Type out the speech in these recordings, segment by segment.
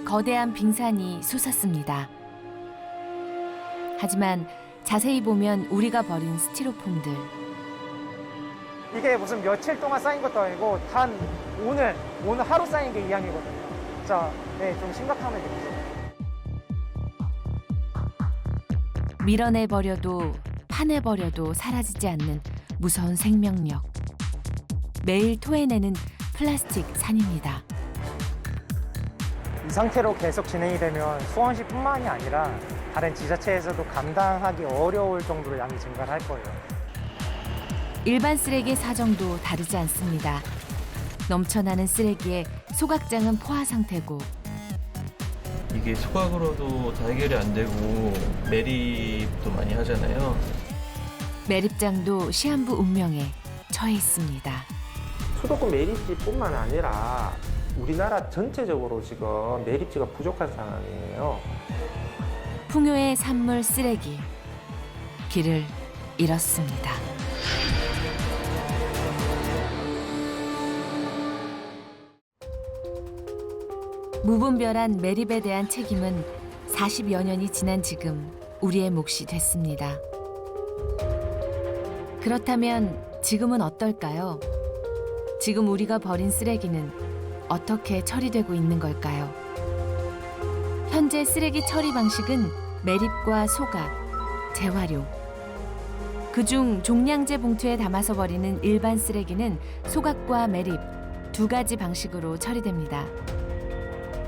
거대한 빙산이 솟았습니다. 하지만 자세히 보면 우리가 버린 스티로폼들. 이게 무슨 며칠 동안 쌓인 것도 아니고 단 오늘 하루 쌓인 게 이 양이거든요. 진짜 좀 심각함을 느끼죠. 밀어내버려도 파내버려도 사라지지 않는 무서운 생명력. 매일 토해내는 플라스틱 산입니다. 이 상태로 계속 진행이 되면 수원시뿐만이 아니라 다른 지자체에서도 감당하기 어려울 정도로 양이 증가를 할 거예요. 일반 쓰레기의 사정도 다르지 않습니다. 넘쳐나는 쓰레기에 소각장은 포화 상태고 이게 소각으로도 다 해결이 안 되고 매립도 많이 하잖아요. 매립장도 시한부 운명에 처해 있습니다. 수도권 매립지뿐만 아니라 우리나라 전체적으로 지금 매립지가 부족한 상황이에요. 풍요의 산물 쓰레기, 길을 잃었습니다. 무분별한 매립에 대한 책임은 40여 년이 지난 지금 우리의 몫이 됐습니다. 그렇다면 지금은 어떨까요? 지금 우리가 버린 쓰레기는 어떻게 처리되고 있는 걸까요? 현재 쓰레기 처리 방식은 매립과 소각, 재활용. 그중 종량제 봉투에 담아서 버리는 일반 쓰레기는 소각과 매립 두 가지 방식으로 처리됩니다.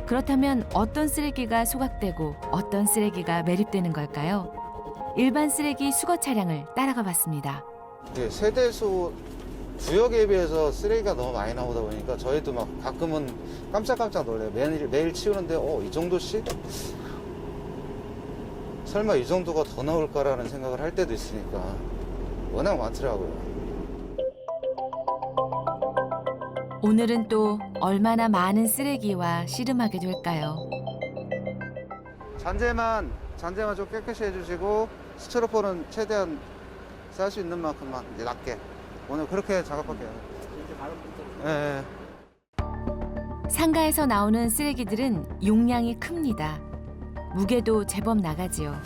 그렇다면 어떤 쓰레기가 소각되고 어떤 쓰레기가 매립되는 걸까요? 일반 쓰레기 수거 차량을 따라가 봤습니다. 세대수 구역에 비해서 쓰레기가 너무 많이 나오다 보니까 저희도 막 가끔은 깜짝깜짝 놀래요. 매일 치우는데 이 정도씩? 설마 이 정도가 더 나올까라는 생각을 할 때도 있으니까 워낙 많더라고요. 오늘은 또 얼마나 많은 쓰레기와 씨름하게 될까요? 잔재만 좀 깨끗이 해주시고 스티로폼은 최대한 쌀 수 있는 만큼만 이제 낮게 오늘 그렇게 작업할게요. 네. 상가에서 나오는 쓰레기들은 용량이 큽니다. 무게도 제법 나가지요.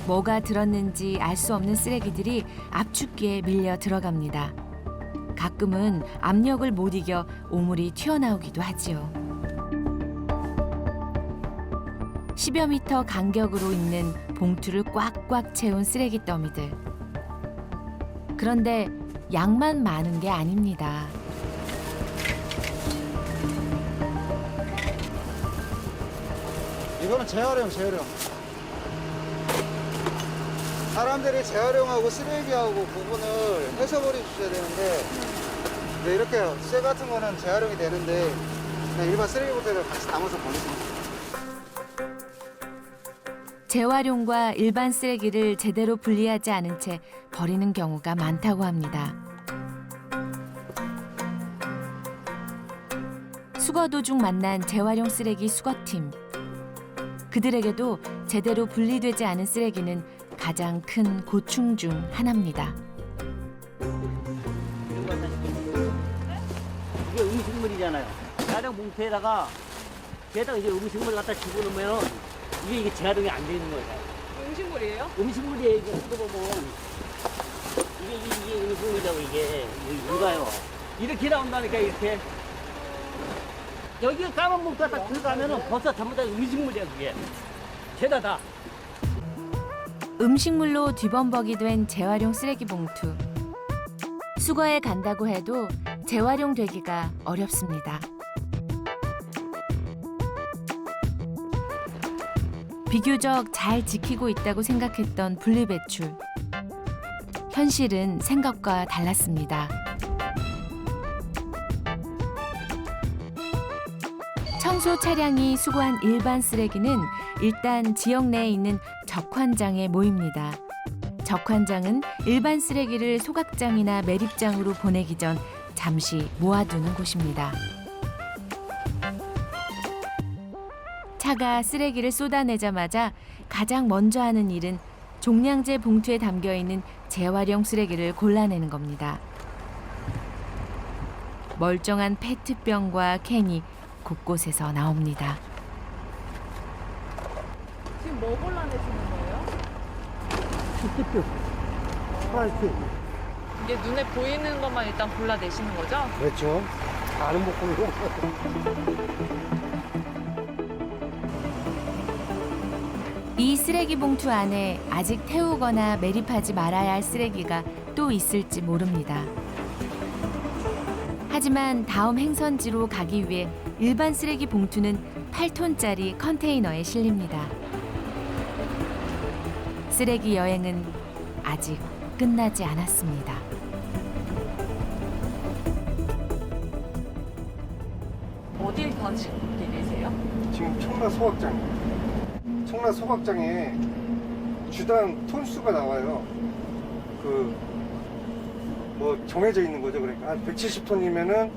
뭐가 들었는지 알 수 없는 쓰레기들이 압축기에 밀려 들어갑니다. 가끔은 압력을 못 이겨 오물이 튀어나오기도 하지요. 10여 미터 간격으로 있는 봉투를 꽉꽉 채운 쓰레기 더미들. 그런데 양만 많은 게 아닙니다. 이거는 재활용. 사람들이 재활용하고 쓰레기하고 구분을 해서 버려주셔야 되는데 이렇게 쇠 같은 거는 재활용이 되는데 그냥 일반 쓰레기부터 같이 담아서 버리세요. 재활용과 일반 쓰레기를 제대로 분리하지 않은 채 버리는 경우가 많다고 합니다. 수거 도중 만난 재활용 쓰레기 수거팀. 그들에게도 제대로 분리되지 않은 쓰레기는 가장 큰 고충 중 하나입니다. 이게 음식물이잖아요. 재활용 봉투에다가 이제 음식물 갖다 집어넣으면 이게 재활용이 안 되는 거예요. 음식물이에요? 음식물이에요. 이게 어떻게 보면 이게 음식물이라고 이게 이거요. 이렇게 나온다니까 이렇게. 여기 까만 봉투 갖다 들어가면은 벌써 전부 다 음식물이야 그게. 죄다 다. 음식물로 뒤범벅이 된 재활용 쓰레기 봉투. 수거해 간다고 해도 재활용되기가 어렵습니다. 비교적 잘 지키고 있다고 생각했던 분리배출. 현실은 생각과 달랐습니다. 청소 차량이 수거한 일반 쓰레기는 일단 지역 내에 있는 적환장에 모입니다. 적환장은 일반 쓰레기를 소각장이나 매립장으로 보내기 전 잠시 모아두는 곳입니다. 차가 쓰레기를 쏟아내자마자 가장 먼저 하는 일은 종량제 봉투에 담겨 있는 재활용 쓰레기를 골라내는 겁니다. 멀쩡한 페트병과 캔이 곳곳에서 나옵니다. 지금 뭐 골라내시는 거예요? 시트표, 프라이스. 이게 눈에 보이는 것만 일단 골라내시는 거죠? 그렇죠. 아는 목걸이로. 이 쓰레기 봉투 안에 아직 태우거나 매립하지 말아야 할 쓰레기가 또 있을지 모릅니다. 하지만 다음 행선지로 가기 위해 일반 쓰레기 봉투는 8톤짜리 컨테이너에 실립니다. 쓰레기 여행은 아직 끝나지 않았습니다. 어딜 가시는 길이세요? 지금 청라 소각장. 청라 소각장에 주당 톤수가 나와요. 뭐 정해져 있는 거죠. 그러니까 한 170톤이면은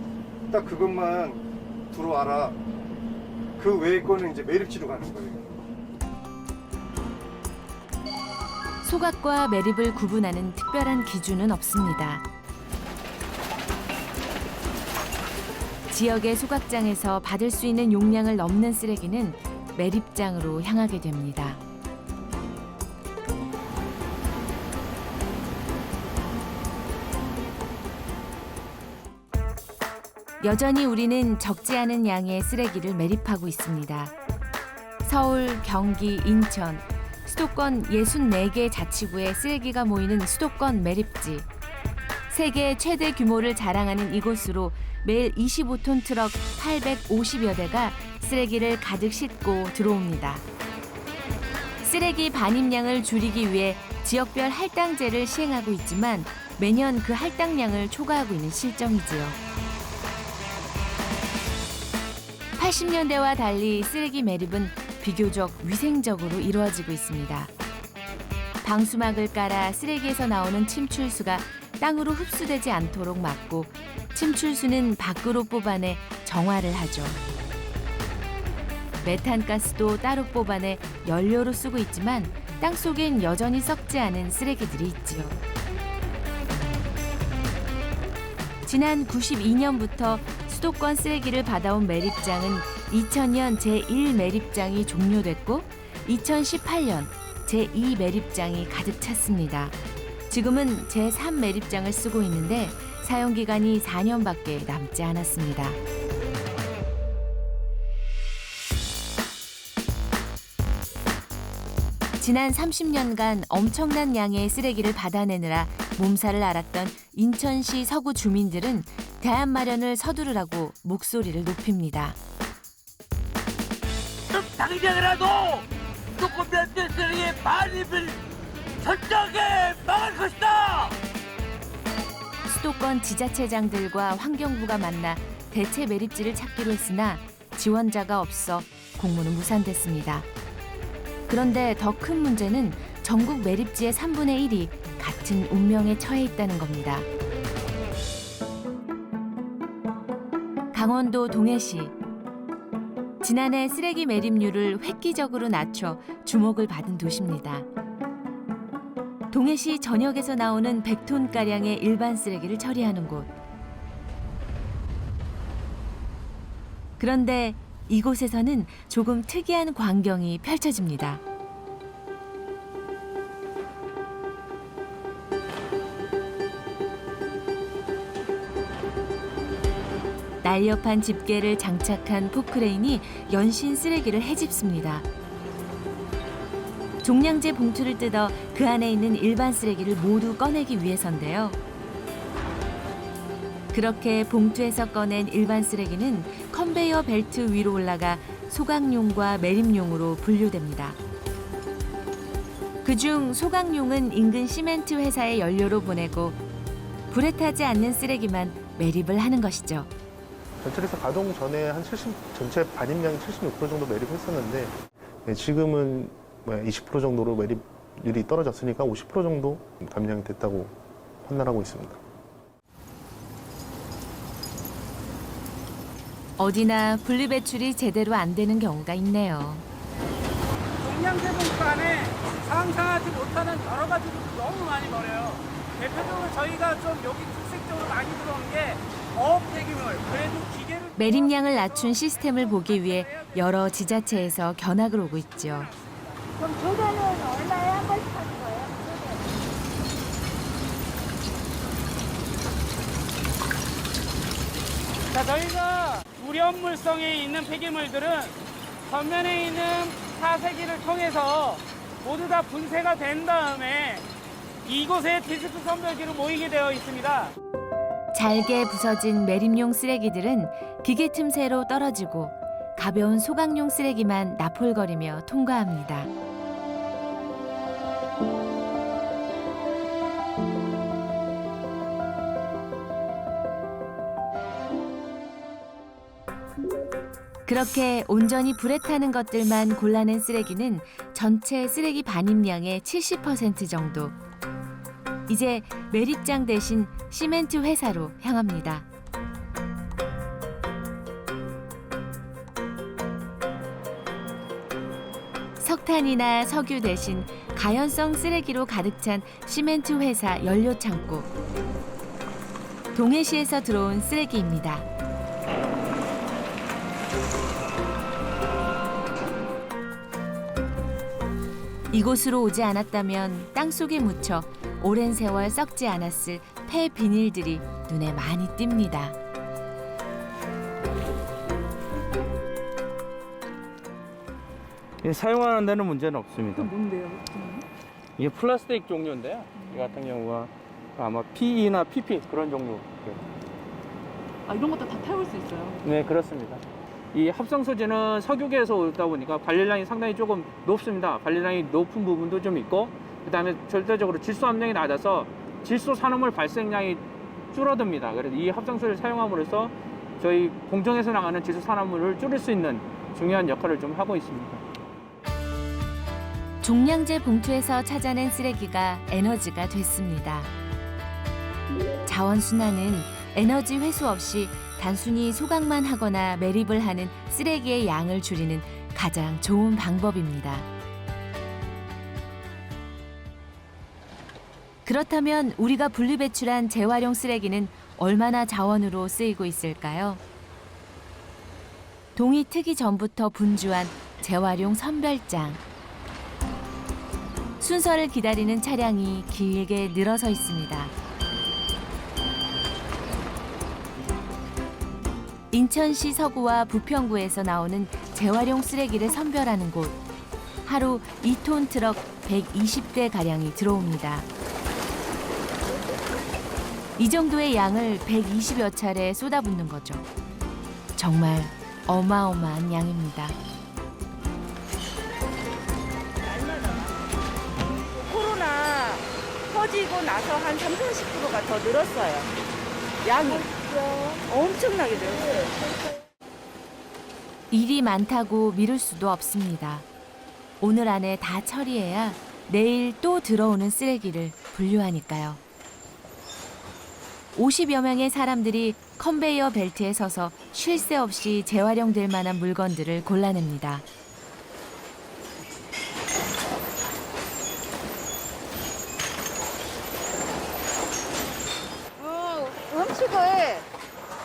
딱 그것만 들어와라. 그 외의 거는 이제 매립지로 가는 거예요. 소각과 매립을 구분하는 특별한 기준은 없습니다. 지역의 소각장에서 받을 수 있는 용량을 넘는 쓰레기는 매립장으로 향하게 됩니다. 여전히 우리는 적지 않은 양의 쓰레기를 매립하고 있습니다. 서울, 경기, 인천, 수도권 64개 자치구의 쓰레기가 모이는 수도권 매립지. 세계 최대 규모를 자랑하는 이곳으로 매일 25톤 트럭 850여 대가 쓰레기를 가득 싣고 들어옵니다. 쓰레기 반입량을 줄이기 위해 지역별 할당제를 시행하고 있지만 매년 그 할당량을 초과하고 있는 실정이지요. 80년대와 달리 쓰레기 매립은 비교적 위생적으로 이루어지고 있습니다. 방수막을 깔아 쓰레기에서 나오는 침출수가 땅으로 흡수되지 않도록 막고 침출수는 밖으로 뽑아내 정화를 하죠. 메탄가스도 따로 뽑아내 연료로 쓰고 있지만 땅속엔 여전히 썩지 않은 쓰레기들이 있지요. 지난 92년부터 수도권 쓰레기를 받아온 매립장은 2000년 제1매립장이 종료됐고 2018년 제2매립장이 가득 찼습니다. 지금은 제3매립장을 쓰고 있는데 사용기간이 4년밖에 남지 않았습니다. 지난 30년간 엄청난 양의 쓰레기를 받아내느라 몸살을 앓았던 인천시 서구 주민들은 대안 마련을 서두르라고 목소리를 높입니다. 당장이라도 수도권 면대 쓰레기의 반입을 철저하게 막을 것이다! 수도권 지자체장들과 환경부가 만나 대체 매립지를 찾기로 했으나 지원자가 없어 공모는 무산됐습니다. 그런데 더 큰 문제는 전국 매립지의 3분의 1이 같은 운명에 처해 있다는 겁니다. 강원도 동해시. 지난해 쓰레기 매립률을 획기적으로 낮춰 주목을 받은 도시입니다. 동해시 전역에서 나오는 100톤가량의 일반 쓰레기를 처리하는 곳. 그런데 이곳에서는 조금 특이한 광경이 펼쳐집니다. 날렵한 집게를 장착한 포크레인이 연신 쓰레기를 헤집습니다. 종량제 봉투를 뜯어 그 안에 있는 일반 쓰레기를 모두 꺼내기 위해서인데요. 그렇게 봉투에서 꺼낸 일반 쓰레기는 컨베이어 벨트 위로 올라가 소각용과 매립용으로 분류됩니다. 그중 소각용은 인근 시멘트 회사에 연료로 보내고 불에 타지 않는 쓰레기만 매립을 하는 것이죠. 전철에서 가동 전에 한 70, 전체 반입량이 76% 정도 매립했었는데 지금은 20% 정도로 매립률이 떨어졌으니까 50% 정도 감량이 됐다고 판단하고 있습니다. 어디나 분리배출이 제대로 안 되는 경우가 있네요. 종량제 봉투 안에 상상하지 못하는 여러 가지 너무 많이 버려요. 대표적으로 저희가 좀 여기 특색적으로 많이 들어온 게 어업 폐기물, 그래도 기계를 매립량을 낮춘 시스템을 보기 위해 여러 지자체에서 견학을 오고 있죠. 그럼 조대는 얼마에 한 번씩 하는 거예요? 자, 저희가 우려물성에 있는 폐기물들은 전면에 있는 사세기를 통해서 모두 다 분쇄가 된 다음에 이곳에 디스크 선별기로 모이게 되어 있습니다. 잘게 부서진 매립용 쓰레기들은 기계 틈새로 떨어지고 가벼운 소각용 쓰레기만 나폴거리며 통과합니다. 그렇게 온전히 불에 타는 것들만 골라낸 쓰레기는 전체 쓰레기 반입량의 70% 정도. 이제 매립장 대신 시멘트 회사로 향합니다. 석탄이나 석유 대신 가연성 쓰레기로 가득 찬 시멘트 회사 연료 창고. 동해시에서 들어온 쓰레기입니다. 이곳으로 오지 않았다면 땅속에 묻혀 오랜 세월 썩지 않았을 폐 비닐들이 눈에 많이 띕니다. 사용하는 데는 문제는 없습니다. 뭔데요? 이게 플라스틱 종류인데요. 이 같은 경우가 아마 PE나 PP 그런 종류. 아, 이런 것도 다 태울 수 있어요? 네, 그렇습니다. 이 합성 소재는 석유계에서 오다 보니까 발열량이 상당히 조금 높습니다. 발열량이 높은 부분도 좀 있고, 그다음에 절대적으로 질소 함량이 낮아서 질소 산화물 발생량이 줄어듭니다. 그래서 이 합성 소재를 사용함으로써 저희 공정에서 나가는 질소 산화물을 줄일 수 있는 중요한 역할을 좀 하고 있습니다. 종량제 봉투에서 찾아낸 쓰레기가 에너지가 됐습니다. 자원순환은 에너지 회수 없이 단순히 소각만 하거나 매립을 하는 쓰레기의 양을 줄이는 가장 좋은 방법입니다. 그렇다면 우리가 분리배출한 재활용 쓰레기는 얼마나 자원으로 쓰이고 있을까요? 동이 트기 전부터 분주한 재활용 선별장. 순서를 기다리는 차량이 길게 늘어서 있습니다. 인천시 서구와 부평구에서 나오는 재활용 쓰레기를 선별하는 곳. 하루 2톤 트럭 120대가량이 들어옵니다. 이 정도의 양을 120여 차례 쏟아붓는 거죠. 정말 어마어마한 양입니다. 코로나 터지고 나서 한 30~40%가 더 늘었어요. 양이. 엄청나게 늘었어요. 일이 많다고 미룰 수도 없습니다. 오늘 안에 다 처리해야 내일 또 들어오는 쓰레기를 분류하니까요. 50여 명의 사람들이 컨베이어 벨트에 서서 쉴 새 없이 재활용될 만한 물건들을 골라냅니다. 음식을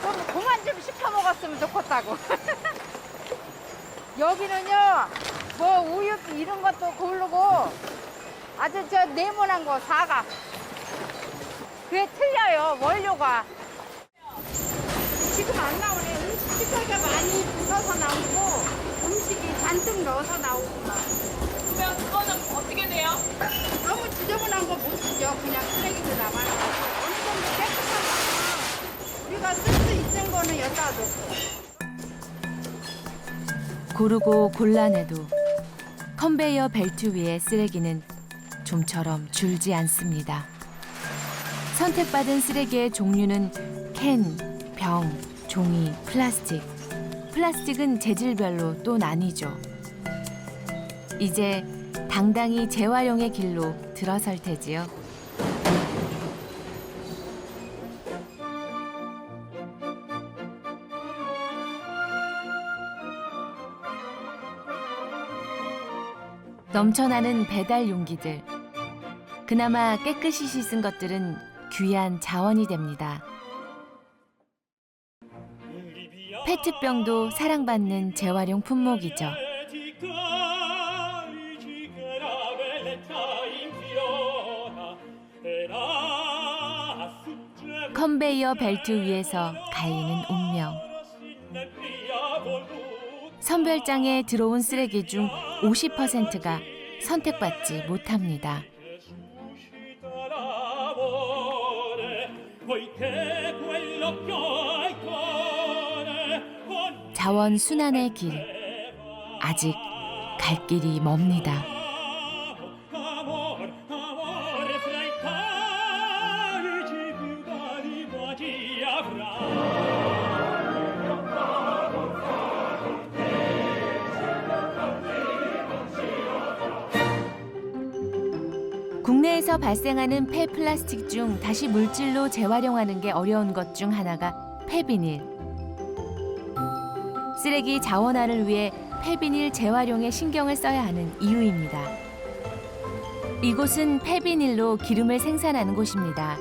좀 그만 좀 시켜 먹었으면 좋겠다고. 여기는요, 뭐 우유 이런 것도 고르고 아주 저 네모난 거 사과. 그게 틀려요, 원료가. 지금 안 나오네. 음식 식材가 많이 붙어서 나오고 음식이 잔뜩 넣어서 나오구나. 그러면 그거는 어떻게 돼요? 너무 지저분한 거 못 쓰죠. 그냥 쓰레기도 남아요. 어느 정도 깨끗한 거는 우리가 쓸 수 있는 거는 여기다 놓고. 고르고 골라내도 컨베이어 벨트 위의 쓰레기는 좀처럼 줄지 않습니다. 선택받은 쓰레기의 종류는 캔, 병, 종이, 플라스틱. 플라스틱은 재질별로 또 나뉘죠. 이제 당당히 재활용의 길로 들어설 테지요. 넘쳐나는 배달 용기들. 그나마 깨끗이 씻은 것들은 귀한 자원이 됩니다. 페트병도 사랑받는 재활용 품목이죠. 컨베이어 벨트 위에서 갈리는 운명. 선별장에 들어온 쓰레기 중 50%가 선택받지 못합니다. 자원 순환의 길, 아직 갈 길이 멉니다. 국내에서 발생하는 폐플라스틱 중 다시 물질로 재활용하는 게 어려운 것 중 하나가 폐비닐. 쓰레기 자원화를 위해 폐비닐 재활용에 신경을 써야 하는 이유입니다. 이곳은 폐비닐로 기름을 생산하는 곳입니다.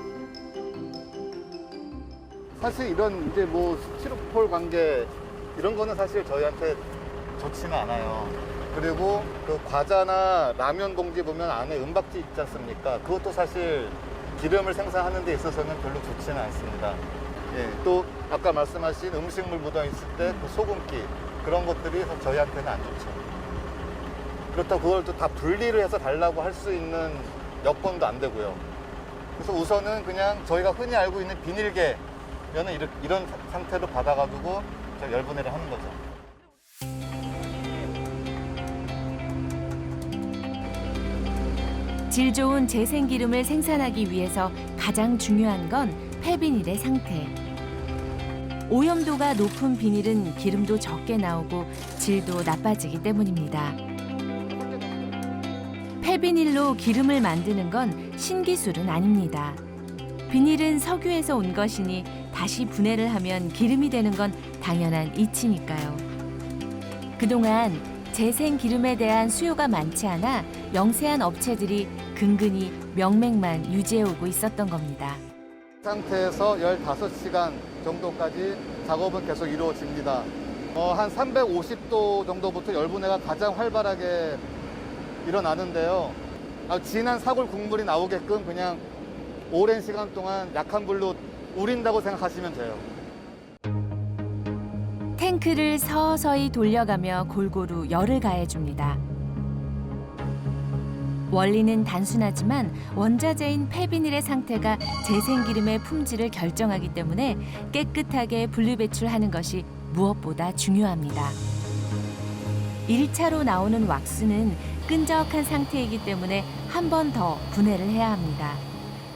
사실 이런 이제 뭐 스티로폴 관계 이런 거는 사실 저희한테 좋지는 않아요. 그리고 그 과자나 라면 봉지 보면 안에 은박지 있지 않습니까? 그것도 사실 기름을 생산하는 데 있어서는 별로 좋지는 않습니다. 예, 또 아까 말씀하신 음식물 묻어 있을 때 그 소금기 그런 것들이 저희한테는 안 좋죠. 그렇다고 그걸 또 다 분리를 해서 달라고 할 수 있는 여건도 안 되고요. 그래서 우선은 그냥 저희가 흔히 알고 있는 비닐개면은 이런 상태로 받아가지고 열분해를 하는 거죠. 질 좋은 재생기름을 생산하기 위해서 가장 중요한 건 폐비닐의 상태. 오염도가 높은 비닐은 기름도 적게 나오고 질도 나빠지기 때문입니다. 폐비닐로 기름을 만드는 건 신기술은 아닙니다. 비닐은 석유에서 온 것이니 다시 분해를 하면 기름이 되는 건 당연한 이치니까요. 그동안 재생기름에 대한 수요가 많지 않아 영세한 업체들이 근근히 명맥만 유지해오고 있었던 겁니다. 상태에서 15시간 정도까지 작업은 계속 이루어집니다. 한 350도 정도부터 열분해가 가장 활발하게 일어나는데요. 진한 사골 국물이 나오게끔 그냥 오랜 시간 동안 약한 불로 우린다고 생각하시면 돼요. 탱크를 서서히 돌려가며 골고루 열을 가해줍니다. 원리는 단순하지만 원자재인 폐비닐의 상태가 재생기름의 품질을 결정하기 때문에 깨끗하게 분리배출하는 것이 무엇보다 중요합니다. 1차로 나오는 왁스는 끈적한 상태이기 때문에 한 번 더 분해를 해야 합니다.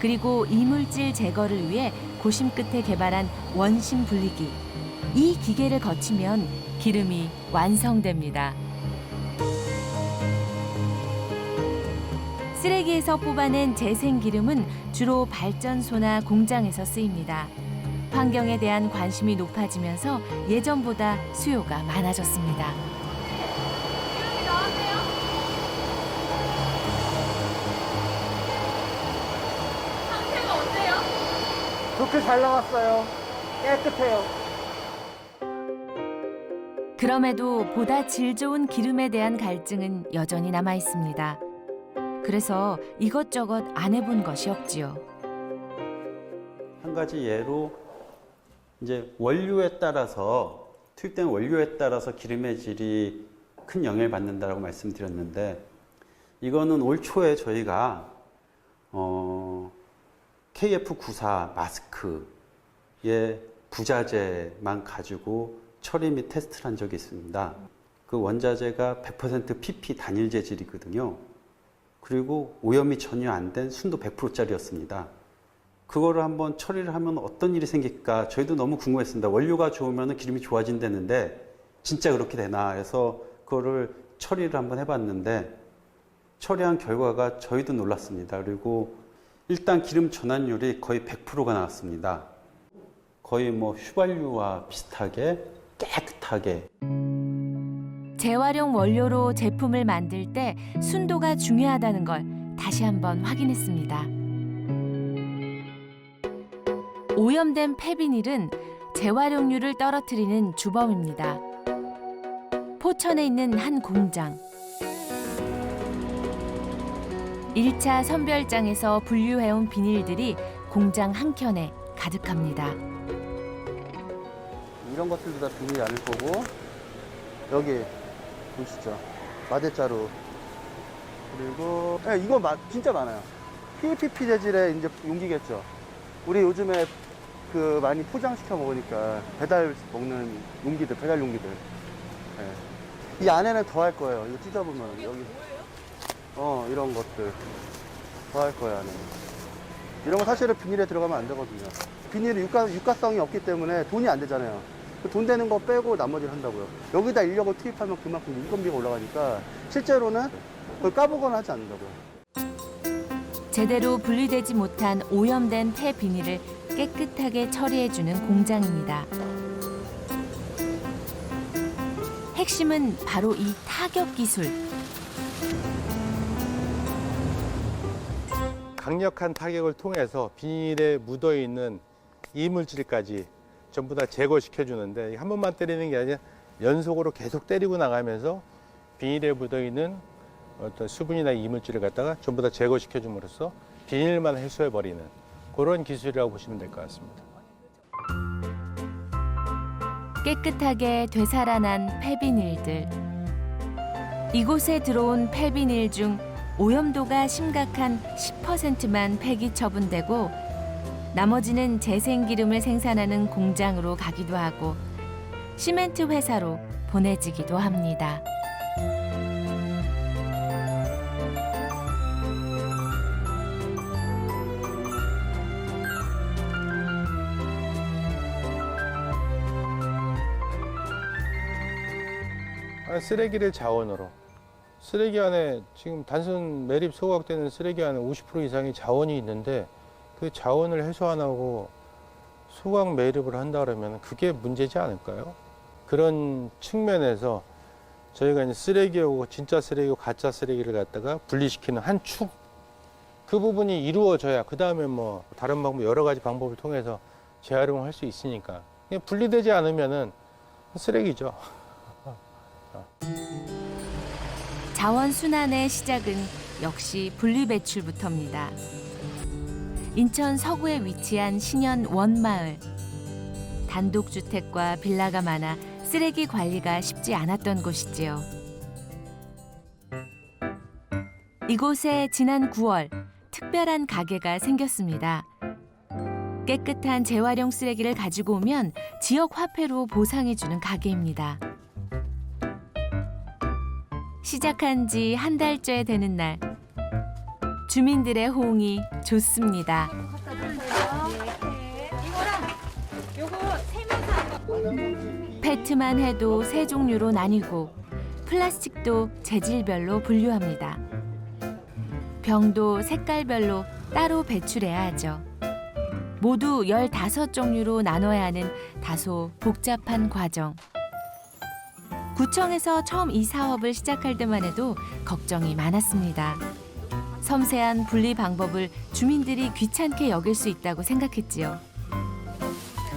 그리고 이물질 제거를 위해 고심 끝에 개발한 원심 분리기. 이 기계를 거치면 기름이 완성됩니다. 쓰레기에서 뽑아낸 재생기름은 주로 발전소나 공장에서 쓰입니다. 환경에 대한 관심이 높아지면서 예전보다 수요가 많아졌습니다. 기름이 나왔네요. 상태가 어때요? 그렇게 잘 나왔어요. 깨끗해요. 그럼에도 보다 질 좋은 기름에 대한 갈증은 여전히 남아 있습니다. 그래서 이것저것 안 해본 것이 없지요. 한 가지 예로 이제 원료에 따라서 투입된 원료에 따라서 기름의 질이 큰 영향을 받는다라고 말씀드렸는데 이거는 올 초에 저희가 KF94 마스크의 부자재만 가지고 처리 및 테스트를 한 적이 있습니다. 그 원자재가 100% PP 단일 재질이거든요. 그리고 오염이 전혀 안 된 순도 100%짜리였습니다. 그거를 한번 처리를 하면 어떤 일이 생길까 저희도 너무 궁금했습니다. 원료가 좋으면 기름이 좋아진다는데 진짜 그렇게 되나 해서 그거를 처리를 한번 해봤는데 처리한 결과가 저희도 놀랐습니다. 그리고 일단 기름 전환율이 거의 100%가 나왔습니다. 거의 뭐 휘발유와 비슷하게 깨끗하게. 재활용 원료로 제품을 만들 때 순도가 중요하다는 걸 다시 한번 확인했습니다. 오염된 폐비닐은 재활용률을 떨어뜨리는 주범입니다. 포천에 있는 한 공장. 1차 선별장에서 분류해온 비닐들이 공장 한켠에 가득합니다. 이런 것들도 다 비닐이 아닐 거고, 여기 보시죠. 마대자루. 그리고 이거 진짜 많아요. PPP 재질의 이제 용기겠죠. 우리 요즘에 그 많이 포장시켜 먹으니까 배달 먹는 용기들, 배달 용기들. 이 안에는 더 할 거예요. 이거 찢어보면 여기. 이런 것들 더 할 거예요, 안에. 이런 거 사실은 비닐에 들어가면 안 되거든요. 비닐이 유가성이 없기 때문에 돈이 안 되잖아요. 돈 되는 거 빼고 나머지를 한다고요. 여기다 인력을 투입하면 그만큼 인건비가 올라가니까 실제로는 그걸 까보거나 하지 않는다고요. 제대로 분리되지 못한 오염된 폐 비닐을 깨끗하게 처리해주는 공장입니다. 핵심은 바로 이 타격 기술. 강력한 타격을 통해서 비닐에 묻어있는 이물질까지 전부 다 제거시켜주는데 한 번만 때리는 게 아니라 연속으로 계속 때리고 나가면서 비닐에 묻어있는 어떤 수분이나 이물질을 갖다가 전부 다 제거시켜줌으로써 비닐만 해소해버리는 그런 기술이라고 보시면 될 것 같습니다. 깨끗하게 되살아난 폐비닐들. 이곳에 들어온 폐비닐 중 오염도가 심각한 10%만 폐기 처분되고 나머지는 재생기름을 생산하는 공장으로 가기도 하고 시멘트 회사로 보내지기도 합니다. 쓰레기를 자원으로. 쓰레기 안에 지금 단순 매립 소각되는 쓰레기 안에 50% 이상의 자원이 있는데 그 자원을 해소 안 하고 소각 매립을 한다 그러면 그게 문제지 않을까요? 그런 측면에서 저희가 이제 쓰레기하고 진짜 쓰레기고 가짜 쓰레기를 갖다가 분리시키는 한 축. 그 부분이 이루어져야 그 다음에 뭐 다른 방법 여러 가지 방법을 통해서 재활용을 할 수 있으니까 분리되지 않으면은 쓰레기죠. 자원 순환의 시작은 역시 분리배출부터입니다. 인천 서구에 위치한 신현 원마을. 단독주택과 빌라가 많아 쓰레기 관리가 쉽지 않았던 곳이지요. 이곳에 지난 9월 특별한 가게가 생겼습니다. 깨끗한 재활용 쓰레기를 가지고 오면 지역 화폐로 보상해주는 가게입니다. 시작한 지 한 달째 되는 날, 주민들의 호응이 좋습니다. 페트만 해도 세 종류로 나뉘고 플라스틱도 재질별로 분류합니다. 병도 색깔별로 따로 배출해야 하죠. 모두 15종류로 나눠야 하는 다소 복잡한 과정. 구청에서 처음 이 사업을 시작할 때만 해도 걱정이 많았습니다. 섬세한 분리 방법을 주민들이 귀찮게 여길 수 있다고 생각했지요.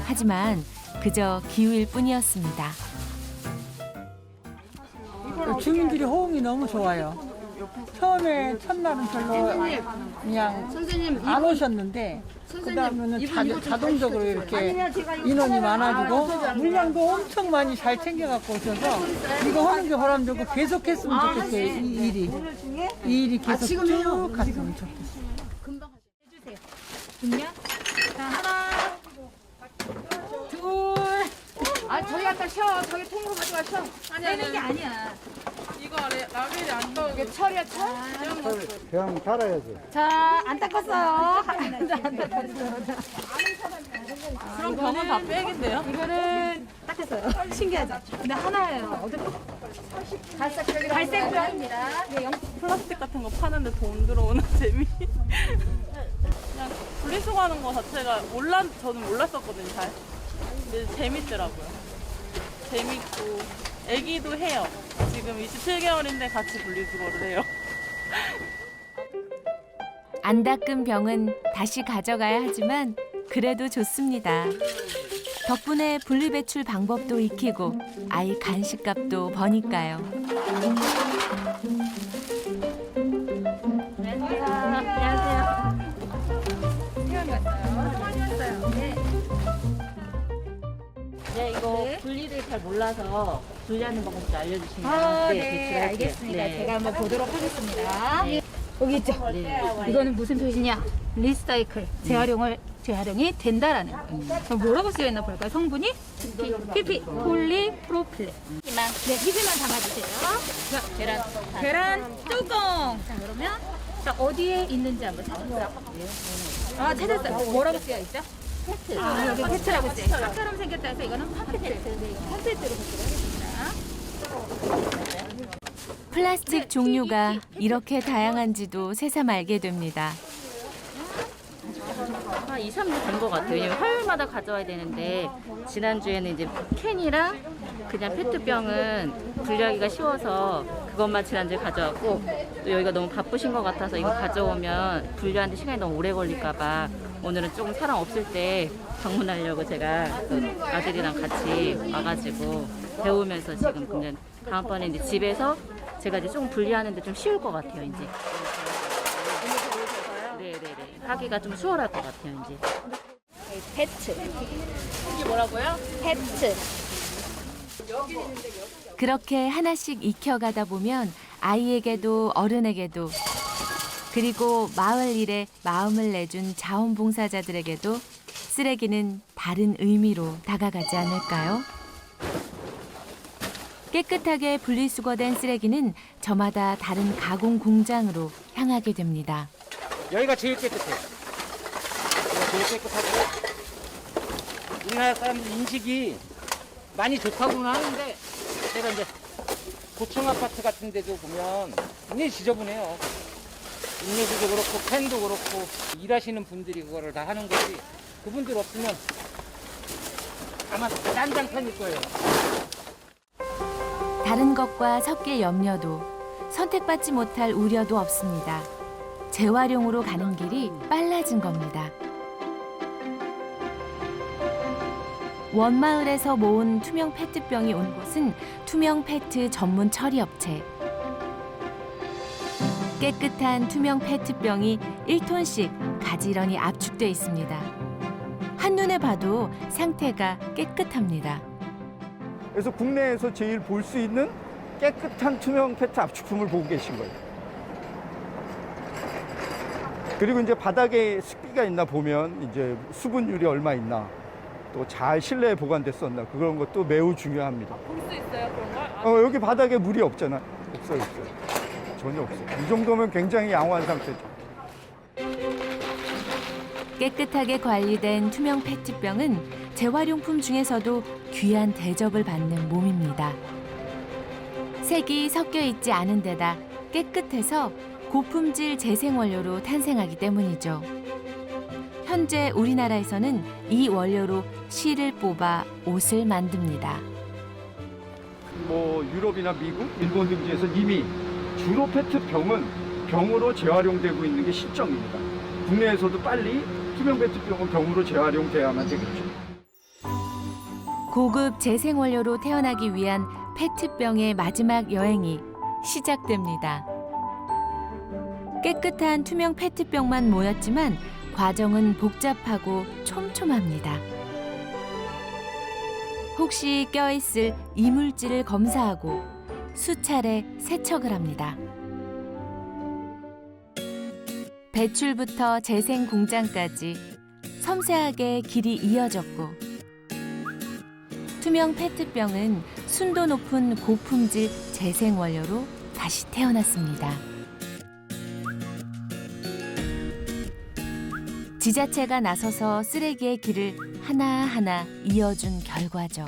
하지만 그저 기우일 뿐이었습니다. 주민들이 호응이 너무 좋아요. 처음에 첫날은 별로 그냥 안 오셨는데 그다음에는 자동적으로 이렇게 인원이 많아지고 물량도 엄청 많이 잘 챙겨갖고 오셔서 이거 하는 게 보람되고 계속했으면 좋겠어요. 이 일이 계속 쭉 갔으면 좋겠어요. 금방 해주세요. 분량. 자, 하나, 둘. 저기 갖다 쉬어. 저기 통으로 가져가셔. 빼는 게 아니야. 이거 라벨이 안 떠. 이게 철이야, 철? 그냥 달아야지. 자, 안 닦았어요. 안 닦았어요. 그럼 병은 다 빼긴데요? 이거는 닦았어요. 신기하죠? 근데 하나예요. 갈색 병입니다. 플라스틱 같은 거 파는데 돈 들어오는 재미. 그냥 분리수거하는 거 자체가 저는 몰랐었거든요, 잘. 근데 재밌더라고요. 재밌고 애기도 해요. 지금 27개월인데 같이 분리수거를 해요. 안 닦은 병은 다시 가져가야 하지만 그래도 좋습니다. 덕분에 분리배출 방법도 익히고 아이 간식값도 버니까요. 네, 이거 분리를 잘 몰라서 분리하는 방법 좀 알려주시면 네, 알겠습니다. 제가 한번 보도록 하겠습니다. 여기 있죠? 네. 이거는 무슨 표시냐? 리사이클, 재활용이 된다라는 거예요. 그럼 뭐라고 쓰여있나 볼까요? 성분이? PP, 폴리프로필렌. 네, 희비만 담아주세요. 자, 계란 뚜껑. 자, 그러면 자, 어디에 있는지 한번 찾아보세요. 아, 찾았어요. 뭐라고 쓰여있죠? 페트. 아, 여기 페트라고 써요. 팥처럼 생겼다 해서 이거는 팥페트. 팥페트로 보도록 하겠습니다. 플라스틱 종류가 이렇게 다양한지도 새삼 알게 됩니다. 한 2, 3주 된 것 같아요. 왜냐면 화요일마다 가져와야 되는데 지난주에는 이제 캔이랑 그냥 페트병은 분리하기가 쉬워서 그것만 지난주에 가져왔고 또 여기가 너무 바쁘신 것 같아서 이거 가져오면 분리하는데 시간이 너무 오래 걸릴까 봐 오늘은 조금 사람 없을 때 방문하려고 제가 그 아들이랑 같이 와가지고 배우면서 지금 근데 다음번에 이제 집에서 제가 이제 조금 분리하는데 좀 쉬울 것 같아요, 이제. 네네네. 하기가 좀 수월할 것 같아요, 이제. 페트. 이게 뭐라고요? 페트. 그렇게 하나씩 익혀가다 보면 아이에게도 어른에게도 그리고 마을 일에 마음을 내준 자원봉사자들에게도 쓰레기는 다른 의미로 다가가지 않을까요? 깨끗하게 분리수거된 쓰레기는 저마다 다른 가공 공장으로 향하게 됩니다. 여기가 제일 깨끗해요. 여기가 제일 깨끗하고 우리나라 사람들 인식이 많이 좋다고는 하는데 내가 이제 고층 아파트 같은 데도 보면 굉장히 지저분해요. 음료수도 그렇고 캔도 그렇고 일하시는 분들이 그거를 다 하는 거지 그분들 없으면 아마 딴장판일 거예요. 다른 것과 섞일 염려도 선택받지 못할 우려도 없습니다. 재활용으로 가는 길이 빨라진 겁니다. 원마을에서 모은 투명 페트병이 온 곳은 투명 페트 전문 처리업체. 깨끗한 투명 페트병이 1톤씩 가지런히 압축돼 있습니다. 한눈에 봐도 상태가 깨끗합니다. 그래서 국내에서 제일 볼 수 있는 깨끗한 투명 페트 압축품을 보고 계신 거예요. 그리고 이제 바닥에 습기가 있나 보면 이제 수분율이 얼마 있나 또 잘 실내에 보관됐었나 그런 것도 매우 중요합니다. 볼 수 있어요, 그런 걸? 여기 바닥에 물이 없잖아. 없어요. 전혀 없어요. 이 정도면 굉장히 양호한 상태죠. 깨끗하게 관리된 투명 페트병은 재활용품 중에서도 귀한 대접을 받는 몸입니다. 색이 섞여 있지 않은 데다 깨끗해서 고품질 재생원료로 탄생하기 때문이죠. 현재 우리나라에서는 이 원료로 실을 뽑아 옷을 만듭니다. 뭐 유럽이나 미국, 일본 등지에서 이미 주로 페트병은 병으로 재활용되고 있는 게 실정입니다. 국내에서도 빨리 투명 페트병은 병으로 재활용돼야만 되겠죠. 고급 재생원료로 태어나기 위한 페트병의 마지막 여행이 시작됩니다. 깨끗한 투명 페트병만 모였지만 과정은 복잡하고 촘촘합니다. 혹시 껴있을 이물질을 검사하고 수차례 세척을 합니다. 배출부터 재생 공장까지 섬세하게 길이 이어졌고 투명 페트병은 순도 높은 고품질 재생 원료로 다시 태어났습니다. 지자체가 나서서 쓰레기의 길을 하나하나 이어준 결과죠.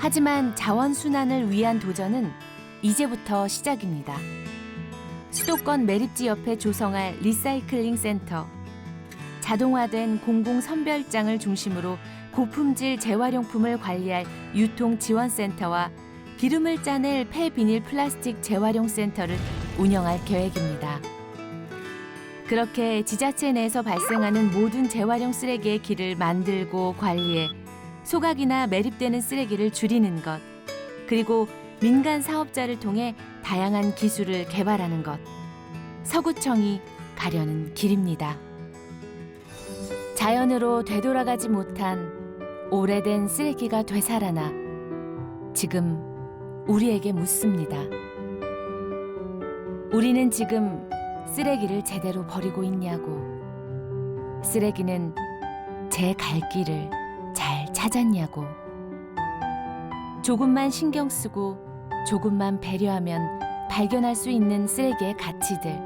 하지만 자원순환을 위한 도전은 이제부터 시작입니다. 수도권 매립지 옆에 조성할 리사이클링 센터. 자동화된 공공선별장을 중심으로 고품질 재활용품을 관리할 유통지원센터와 기름을 짜낼 폐비닐 플라스틱 재활용 센터를 운영할 계획입니다. 그렇게 지자체 내에서 발생하는 모든 재활용 쓰레기의 길을 만들고 관리해 소각이나 매립되는 쓰레기를 줄이는 것, 그리고 민간 사업자를 통해 다양한 기술을 개발하는 것, 서구청이 가려는 길입니다. 자연으로 되돌아가지 못한 오래된 쓰레기가 되살아나 지금 우리에게 묻습니다. 우리는 지금 쓰레기를 제대로 버리고 있냐고, 쓰레기는 제 갈 길을 잘 찾았냐고. 조금만 신경 쓰고 조금만 배려하면 발견할 수 있는 쓰레기의 가치들.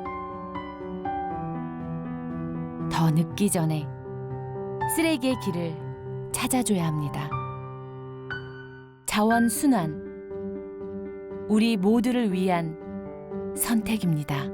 더 늦기 전에 쓰레기의 길을 찾아줘야 합니다. 자원 순환, 우리 모두를 위한 선택입니다.